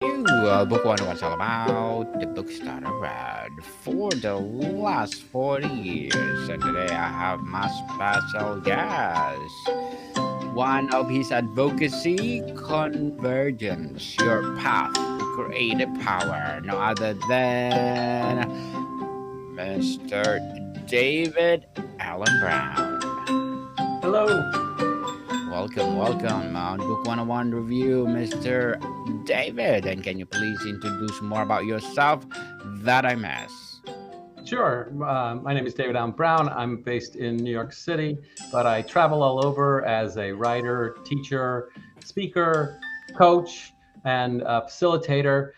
Book one was all about the books that I read for the last 40 years. And today I have my special guest. One of his advocacy, Convergence, your path to creative power. No other than Mr. David Allen Brown. Hello. Welcome on Book 101 Review, Mr. David. And can you please introduce more about yourself that I miss? Sure. My name is David Allen Brown. I'm based in New York City, but I travel all over as a writer, teacher, speaker, coach, and facilitator.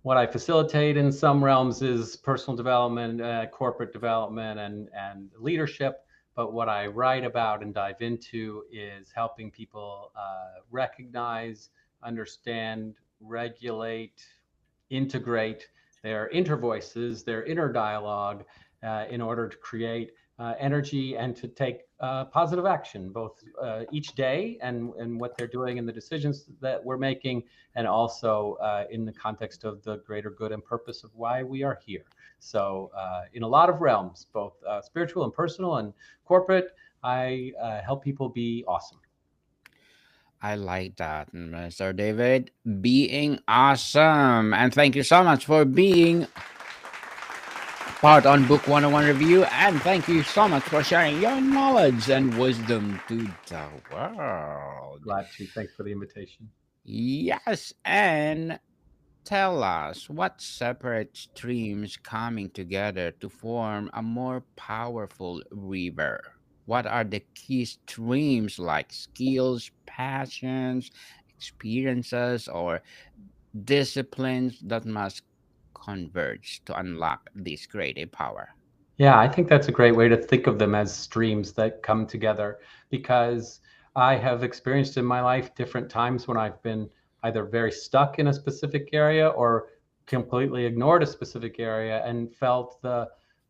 What I facilitate in some realms is personal development, corporate development, and leadership. But what I write about and dive into is helping people recognize, understand, regulate, integrate their inner voices, their inner dialogue, in order to create energy and to take positive action, both each day and what they're doing and the decisions that we're making, and also in the context of the greater good and purpose of why we are here. So, in a lot of realms, both spiritual and personal and corporate, I help people be awesome. I like that, Mr. David. Being awesome. And thank you so much for being part on Book 101 Review. And thank you so much for sharing your knowledge and wisdom to the world. Glad to. Thanks for the invitation. Yes, and tell us what separate streams coming together to form a more powerful river. What are the key streams like skills, passions, experiences, or disciplines that must converge to unlock this creative power? Yeah, I think that's a great way to think of them as streams that come together because I have experienced in my life different times when I've been either very stuck in a specific area or completely ignored a specific area and felt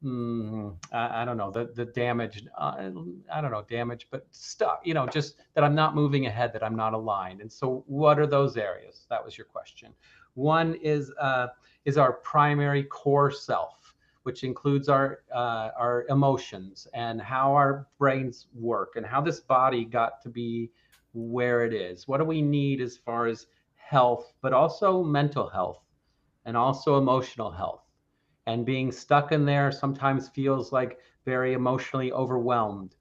I don't know, the damage, I don't know, damage, but stuck, just that I'm not moving ahead, that I'm not aligned. And so what are those areas? That was your question. One is our primary core self, which includes our emotions and how our brains work and how this body got to be where it is. What do we need as far as health, but also mental health and also emotional health? And being stuck in there sometimes feels like very emotionally overwhelmed.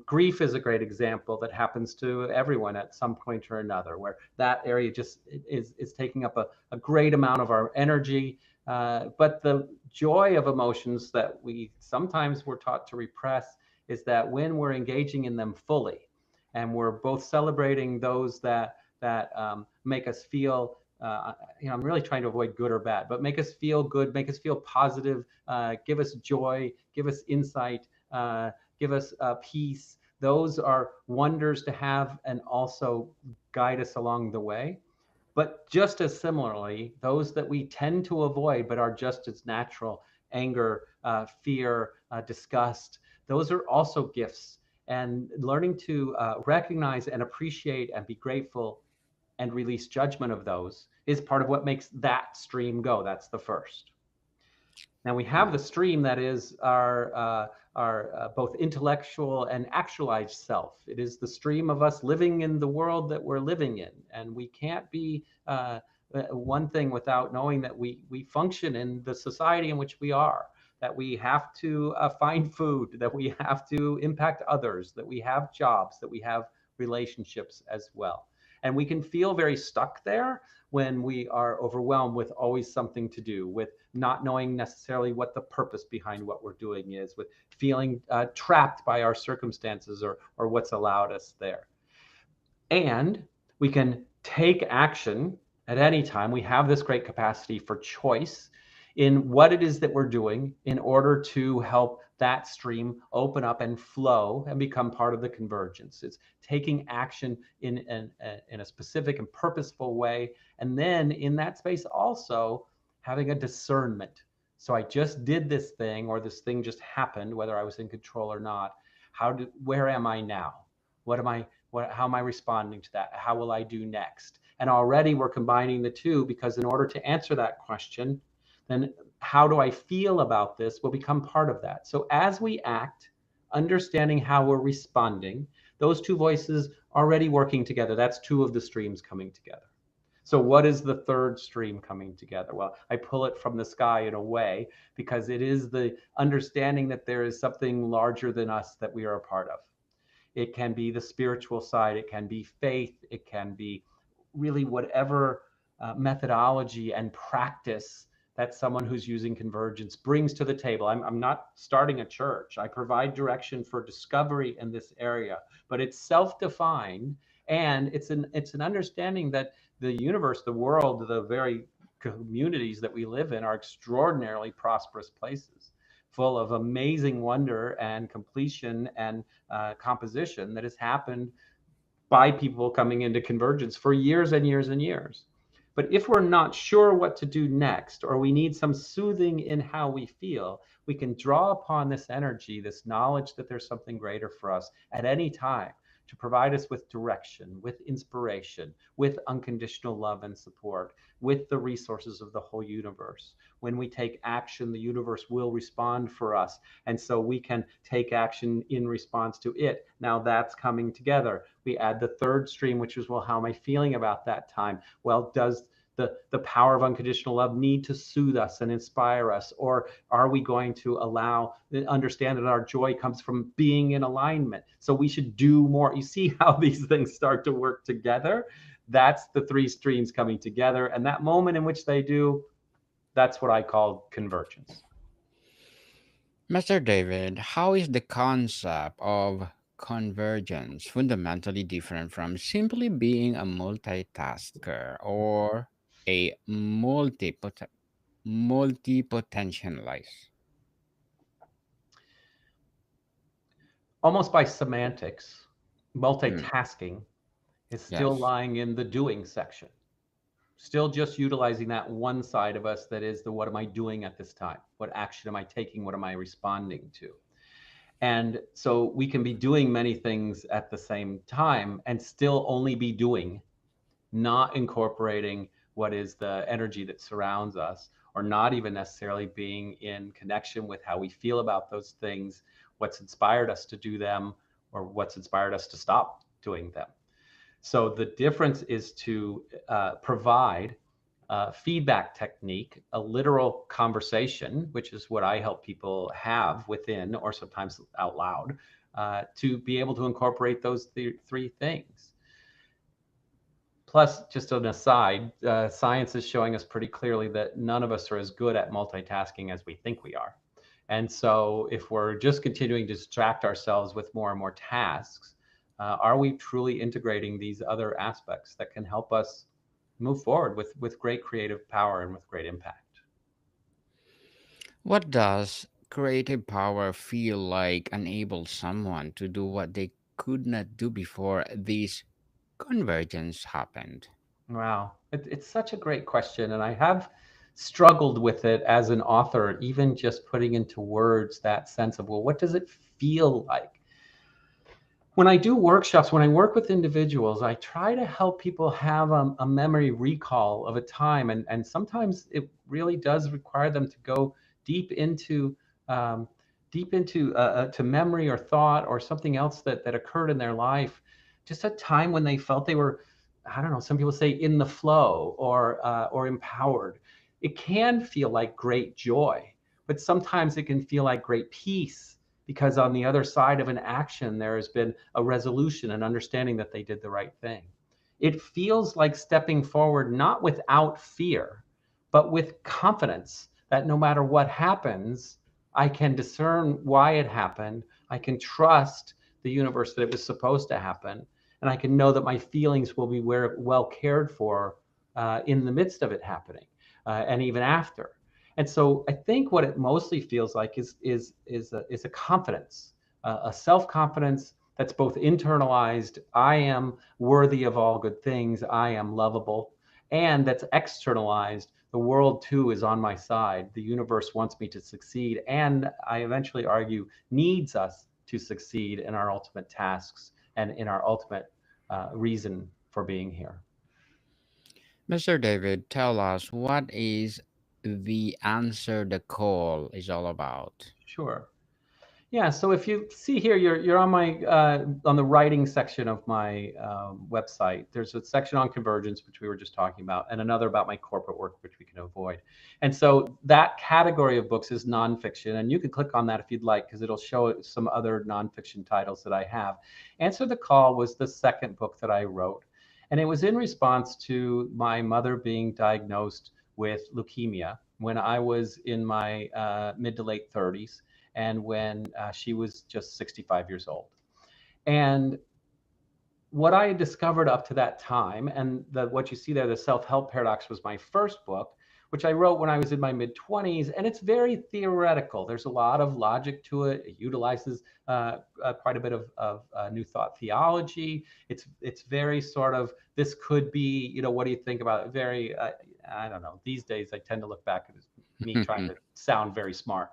Grief is a great example that happens to everyone at some point or another, where that area just is taking up a great amount of our energy. But the joy of emotions that we sometimes we're taught to repress is that when we're engaging in them fully, and we're both celebrating those that make us feel I'm really trying to avoid good or bad, but make us feel good, make us feel positive, give us joy, give us insight, give us peace. Those are wonders to have and also guide us along the way. But just as similarly, those that we tend to avoid but are just as natural, anger, fear, disgust, those are also gifts. And learning to recognize and appreciate and be grateful and release judgment of those is part of what makes that stream go. That's the first. Now we have the stream that is our both intellectual and actualized self. It is the stream of us living in the world that we're living in, and we can't be one thing without knowing that we function in the society in which we are. That we have to find food, that we have to impact others, that we have jobs, that we have relationships as well. And we can feel very stuck there when we are overwhelmed with always something to do, with not knowing necessarily what the purpose behind what we're doing is, with feeling trapped by our circumstances or what's allowed us there. And we can take action at any time. We have this great capacity for choice in what it is that we're doing in order to help that stream open up and flow and become part of the convergence. It's taking action in a specific and purposeful way. And then in that space, also having a discernment. So I just did this thing, or this thing just happened, whether I was in control or not. Where am I now? What am I, how am I responding to that? How will I do next? And already we're combining the two, because in order to answer that question, then how do I feel about this will become part of that. So as we act, understanding how we're responding, those two voices already working together. That's two of the streams coming together. So what is the third stream coming together? Well, I pull it from the sky in a way, because it is the understanding that there is something larger than us that we are a part of. It can be the spiritual side, it can be faith, it can be really whatever methodology and practice that someone who's using convergence brings to the table. I'm not starting a church. I provide direction for discovery in this area, but it's self-defined, and it's an understanding that the universe, the world, the very communities that we live in are extraordinarily prosperous places, full of amazing wonder and completion and composition that has happened by people coming into convergence for years and years and years. But if we're not sure what to do next, or we need some soothing in how we feel, we can draw upon this energy, this knowledge that there's something greater for us at any time, to provide us with direction, with inspiration, with unconditional love and support, with the resources of the whole universe. When we take action, the universe will respond for us. And so we can take action in response to it. Now that's coming together. We add the third stream, which is, well, how am I feeling about that time? Well, does the power of unconditional love need to soothe us and inspire us? Or are we going to understand that our joy comes from being in alignment? So we should do more. You see how these things start to work together? That's the three streams coming together. And that moment in which they do, that's what I call convergence. Mr. David, how is the concept of convergence fundamentally different from simply being a multitasker or a multi-potentialist? Almost by semantics, Hmm, multitasking is still yes. lying in the doing section, still just utilizing that one side of us that is the what am I doing at this time? What action am I taking? What am I responding to? And so we can be doing many things at the same time and still only be doing, not incorporating what is the energy that surrounds us, or not even necessarily being in connection with how we feel about those things, what's inspired us to do them, or what's inspired us to stop doing them. So the difference is to provide feedback technique, a literal conversation, which is what I help people have within, or sometimes out loud, to be able to incorporate those three things. Plus, just an aside, science is showing us pretty clearly that none of us are as good at multitasking as we think we are. And so, if we're just continuing to distract ourselves with more and more tasks, are we truly integrating these other aspects that can help us move forward with great creative power and with great impact? What does creative power feel like enable someone to do what they could not do before this convergence happened? Wow, it's such a great question. And I have struggled with it as an author, even just putting into words that sense of, well, what does it feel like? When I do workshops, when I work with individuals, I try to help people have a memory recall of a time. And sometimes it really does require them to go deep into um, to memory or thought or something else that occurred in their life. Just a time when they felt they were, I don't know, some people say in the flow or empowered. It can feel like great joy, but sometimes it can feel like great peace, because on the other side of an action, there has been a resolution and understanding that they did the right thing. It feels like stepping forward, not without fear, but with confidence that no matter what happens, I can discern why it happened. I can trust the universe that it was supposed to happen. And I can know that my feelings will be well cared for in the midst of it happening and even after. And so I think what it mostly feels like is a confidence, a self confidence that's both internalized. I am worthy of all good things. I am lovable, and that's externalized. The world too is on my side. The universe wants me to succeed, and I eventually argue needs us to succeed in our ultimate tasks and in our ultimate reason for being here. Mr. David, tell us what is the answer the call is all about. Sure. Yeah, so if you see here, you're on my on the writing section of my website. There's a section on convergence, which we were just talking about, and another about my corporate work, which we can avoid. And so that category of books is nonfiction, and you can click on that if you'd like, because it'll show some other nonfiction titles that I have. Answer the Call was the second book that I wrote, and it was in response to my mother being diagnosed with leukemia when I was in my mid to late 30s and when she was just 65 years old. And what I had discovered up to that time, and what you see there, The Self-Help Paradox, was my first book, which I wrote when I was in my mid 20s, and it's very theoretical. There's a lot of logic to it. It utilizes quite a bit of New Thought theology. It's very sort of, this could be, what do you think about it? Very, I don't know. These days, I tend to look back at me trying to sound very smart.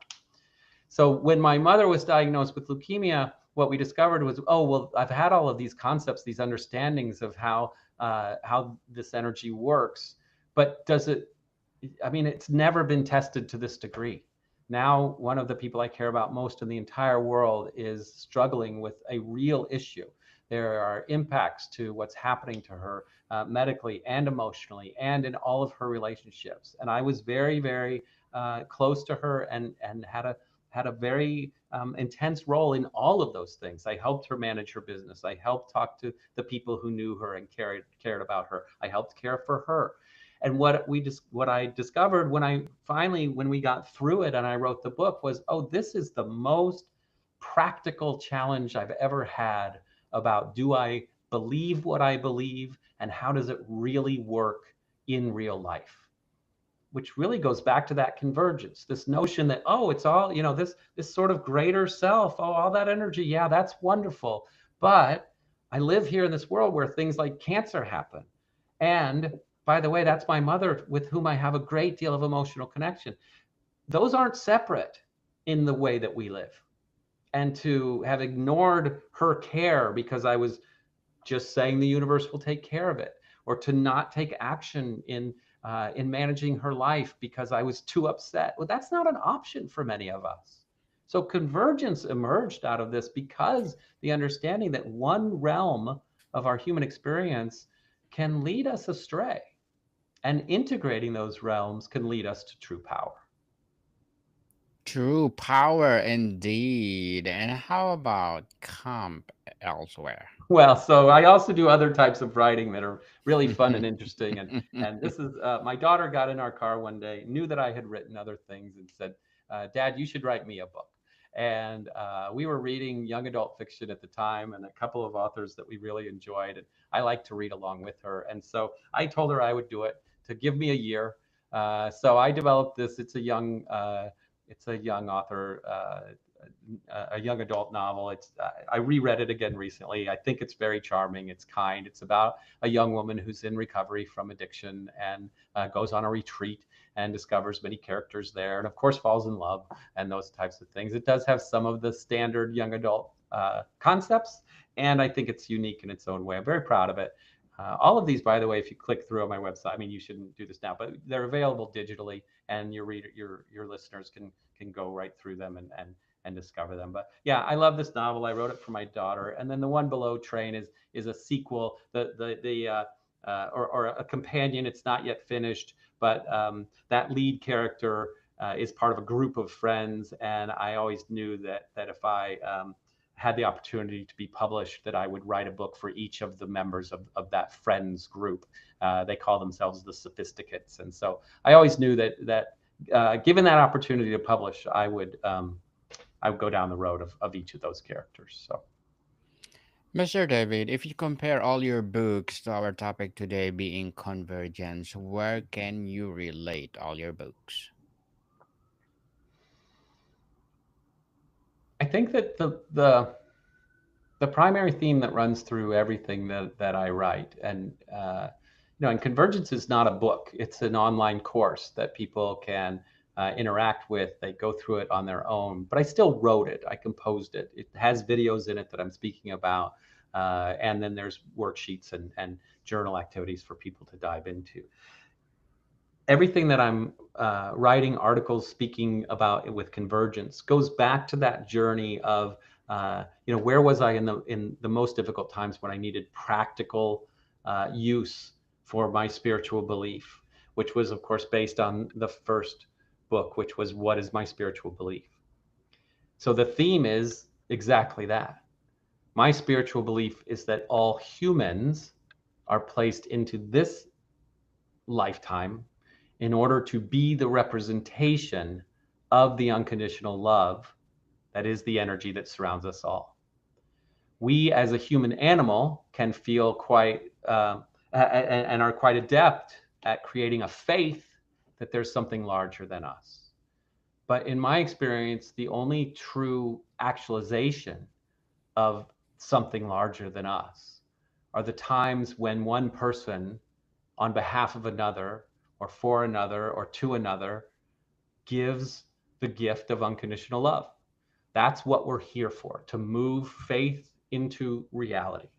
So when my mother was diagnosed with leukemia, what we discovered was, oh, well, I've had all of these concepts, these understandings of how this energy works, but does it? I mean, it's never been tested to this degree. Now, one of the people I care about most in the entire world is struggling with a real issue. There are impacts to what's happening to her medically and emotionally, and in all of her relationships. And I was very, very close to her and had a very intense role in all of those things. I helped her manage her business. I helped talk to the people who knew her and cared about her. I helped care for her. And what I discovered when we got through it and I wrote the book was, oh, this is the most practical challenge I've ever had about, do I believe what I believe and how does it really work in real life? Which really goes back to that convergence, this notion that, oh, it's all, this sort of greater self, oh, all that energy, yeah, that's wonderful. But I live here in this world where things like cancer happen. And by the way, that's my mother with whom I have a great deal of emotional connection. Those aren't separate in the way that we live. And to have ignored her care because I was just saying the universe will take care of it, or to not take action in managing her life because I was too upset. Well, that's not an option for many of us. So convergence emerged out of this because the understanding that one realm of our human experience can lead us astray, and integrating those realms can lead us to true power. True power indeed. And how about camp elsewhere? Well, so I also do other types of writing that are really fun and interesting. And this is my daughter got in our car one day, knew that I had written other things, and said, "Dad, you should write me a book." And we were reading young adult fiction at the time, and a couple of authors that we really enjoyed, and I like to read along with her. And so I told her I would do it, to give me a year. So I developed this. It's a young author. A young adult novel. I reread it again recently. I think it's very charming. It's kind. It's about a young woman who's in recovery from addiction and goes on a retreat and discovers many characters there, and of course falls in love and those types of things. It does have some of the standard young adult concepts, and I think it's unique in its own way. I'm very proud of it. All of these, by the way, if you click through on my website, I mean, you shouldn't do this now, but they're available digitally, and your listeners can go right through them and discover them. But yeah, I love this novel. I wrote it for my daughter. And then the one below, Train, is a sequel, or a companion. It's not yet finished, but that lead character is part of a group of friends, and I always knew that if I had the opportunity to be published, that I would write a book for each of the members of that friends group. They call themselves the Sophisticates, and so I always knew that given that opportunity to publish, I would go down the road of each of those characters. So, Mr. David, if you compare all your books to our topic today being convergence, where can you relate all your books? I think that the primary theme that runs through everything that I write, and convergence is not a book; it's an online course that people can interact with. They go through it on their own, but I still wrote it. I composed it. It has videos in it that I'm speaking about. And then there's worksheets and journal activities for people to dive into. Everything that I'm writing, articles, speaking about with Convergence goes back to that journey of, where was I in the most difficult times when I needed practical use for my spiritual belief, which was, of course, based on the first book, which was What is My Spiritual Belief? So the theme is exactly that. My spiritual belief is that all humans are placed into this lifetime in order to be the representation of the unconditional love that is the energy that surrounds us all. We, as a human animal, can feel quite and are quite adept at creating a faith that there's something larger than us. But in my experience, the only true actualization of something larger than us are the times when one person, on behalf of another, or for another, or to another, gives the gift of unconditional love. That's what we're here for, to move faith into reality.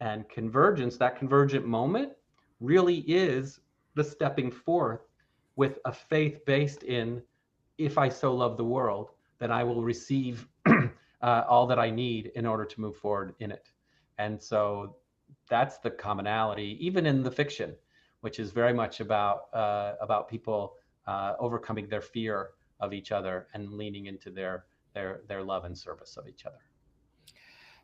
And convergence, that convergent moment, really is the stepping forth with a faith based in, if I so love the world, then I will receive all that I need in order to move forward in it. And so that's the commonality, even in the fiction, which is very much about people overcoming their fear of each other and leaning into their love and service of each other.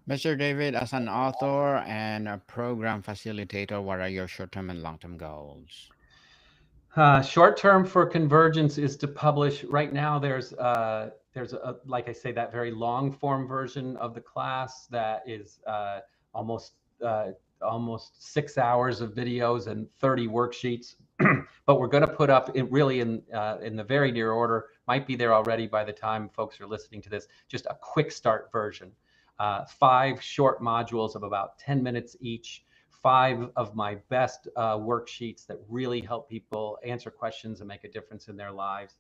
Mr. David, as an author and a program facilitator, what are your short-term and long-term goals? Short term for Convergence is to publish. Right now, there's like I say, that very long form version of the class that is almost almost 6 hours of videos and 30 worksheets. But we're going to put up it really in the very near order. Might be there already by the time folks are listening to this. Just a quick start version. 5 short modules of about 10 minutes each. 5 of my best worksheets that really help people answer questions and make a difference in their lives.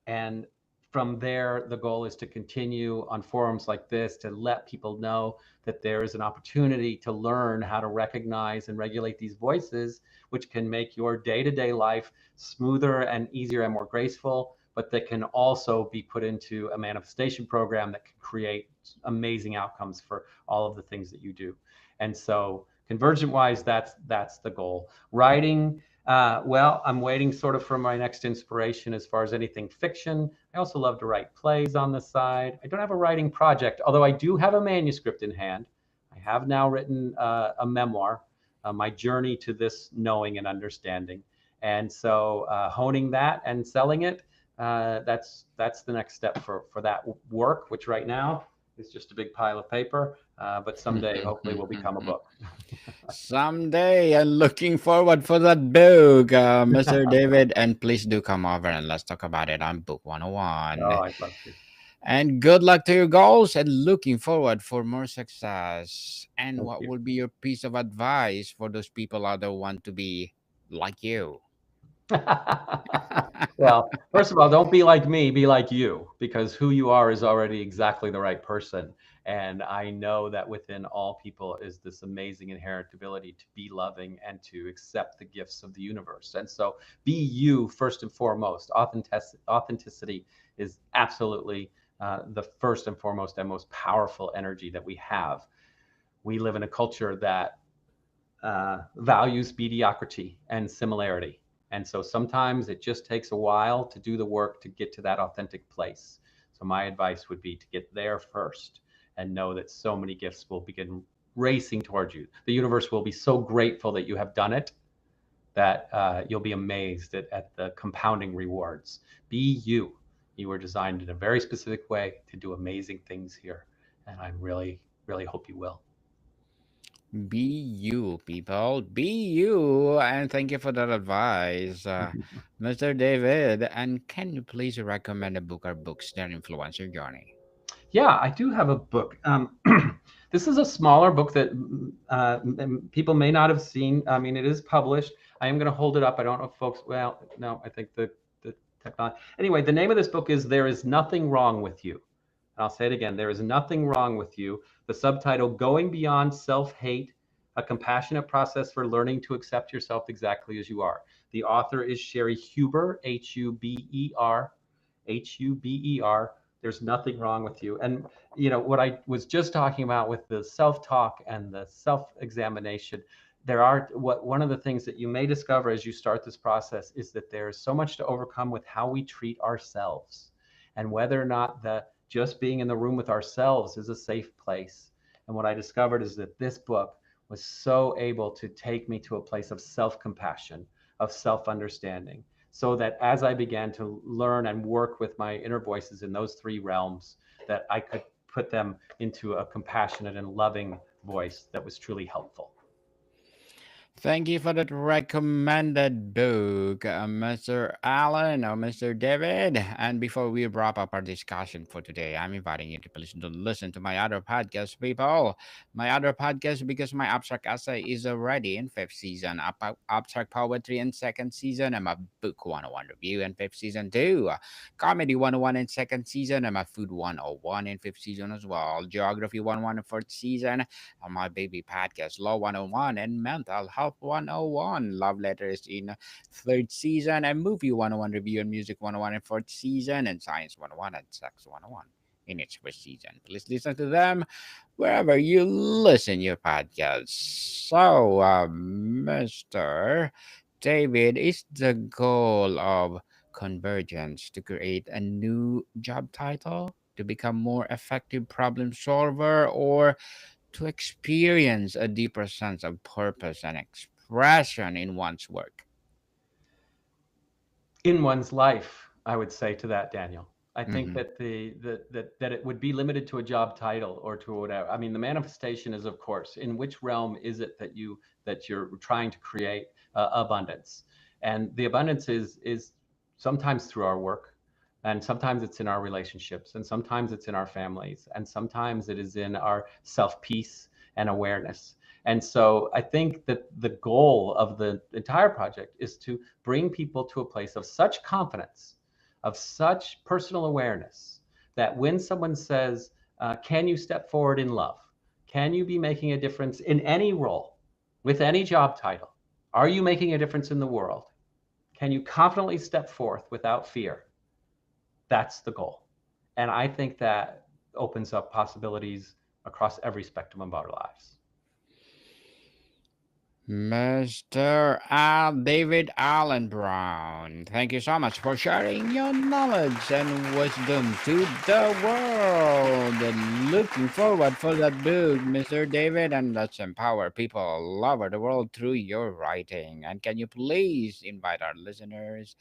And from there, the goal is to continue on forums like this to let people know that there is an opportunity to learn how to recognize and regulate these voices, which can make your day-to-day life smoother and easier and more graceful, but that can also be put into a manifestation program that can create amazing outcomes for all of the things that you do. And so Convergent wise, that's the goal. Writing, well, I'm waiting sort of for my next inspiration as far as anything fiction. I also love to write plays on the side. I don't have a writing project, although I do have a manuscript in hand. I have now written a memoir, my journey to this knowing and understanding. And so honing that and selling it, that's the next step for that work, which right now is just a big pile of paper, but someday hopefully will become a book. Someday, I'm looking forward for that book, Mr. David. And please do come over and let's talk about it on Book 101. Oh, I'd love to. And good luck to your goals and looking forward for more success. And Thank what you. would be your piece of advice for those people out there who want to be like you? Well, first of all, don't be like me, be like you, because who you are is already exactly the right person. And I know that within all people is this amazing inherent ability to be loving and to accept the gifts of the universe. And so be you first and foremost. Authenticity is absolutely the first and foremost and most powerful energy that we have. We live in a culture that values mediocrity and similarity. And so sometimes it just takes a while to do the work to get to that authentic place. So my advice would be to get there first and know that so many gifts will begin racing towards you. The universe will be so grateful that you have done it that you'll be amazed at the compounding rewards. Be you. You were designed in a very specific way to do amazing things here. And I really, really hope you will. Be you, people. Be you. And thank you for that advice, Mr. David. And can you please recommend a book or books that influence your journey? Yeah, I do have a book. This is a smaller book that people may not have seen. I mean, it is published. I am going to hold it up. I don't know if folks, well, no, I think the technology. Anyway, the name of this book is There Is Nothing Wrong with You. And I'll say it again, there is nothing wrong with you. The subtitle, Going Beyond Self-Hate, a compassionate process for learning to accept yourself exactly as you are. The author is Sherry Huber, Huber, Huber. There's nothing wrong with you. And what I was just talking about with the self-talk and the self-examination, one of the things that you may discover as you start this process is that there's so much to overcome with how we treat ourselves, and whether or not just being in the room with ourselves is a safe place. And what I discovered is that this book was so able to take me to a place of self-compassion, of self-understanding, so that as I began to learn and work with my inner voices in those three realms, that I could put them into a compassionate and loving voice that was truly helpful. Thank you for that recommended book, Mr. Allen or Mr. David. And before we wrap up our discussion for today, I'm inviting you to please to listen to my other podcast, people. My other podcast, because my abstract essay is already in fifth season, abstract poetry in second season, and my book 101 review in fifth season too. Comedy 101 in second season, and my food 101 in fifth season as well. Geography 101 in fourth season, and my baby podcast, Law 101 and Mental Health 101. Love Letters in third season, and Movie 101 Review and Music 101 in fourth season, and Science 101 and Sex 101 in its first season. Please listen to them wherever you listen your podcast. So, Mr. David, is the goal of Convergence to create a new job title to become more effective problem solver, or to experience a deeper sense of purpose and expression in one's work? In one's life, I would say to that, Daniel. I think Mm-hmm. that that it would be limited to a job title or to whatever. I mean, the manifestation is, of course, in which realm is it that you're trying to create abundance, and the abundance is sometimes through our work, and sometimes it's in our relationships, and sometimes it's in our families, and sometimes it is in our self peace and awareness. And so I think that the goal of the entire project is to bring people to a place of such confidence, of such personal awareness, that when someone says, can you step forward in love? Can you be making a difference in any role, with any job title? Are you making a difference in the world? Can you confidently step forth without fear? That's the goal. And I think that opens up possibilities across every spectrum of our lives. Mr. David Allen Brown, thank you so much for sharing your knowledge and wisdom to the world. And looking forward for that book, Mr. David, and let's empower people all over the world through your writing. And can you please invite our listeners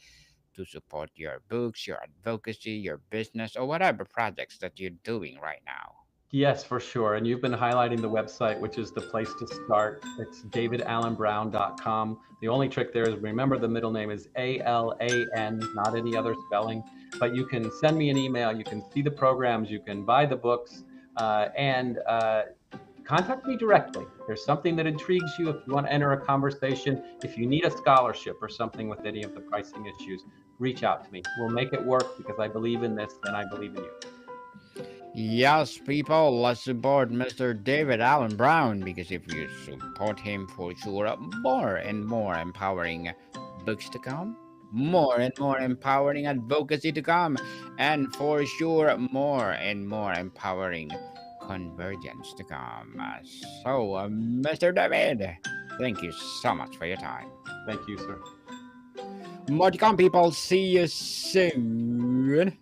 to support your books, your advocacy, your business, or whatever projects that you're doing right now? Yes, for sure. And you've been highlighting the website, which is the place to start. It's davidallenbrown.com. The only trick there is remember the middle name is ALAN, not any other spelling. But you can send me an email, you can see the programs, you can buy the books, and contact me directly. If there's something that intrigues you, if you want to enter a conversation, if you need a scholarship or something with any of the pricing issues, reach out to me. We'll make it work because I believe in this and I believe in you. Yes, people, let's support Mr. David Allen Brown, because if you support him, for sure, more and more empowering books to come, more and more empowering advocacy to come, and for sure, more and more empowering convergence to come. So, Mr. David, thank you so much for your time. Thank you, sir. More to come, people. See you soon.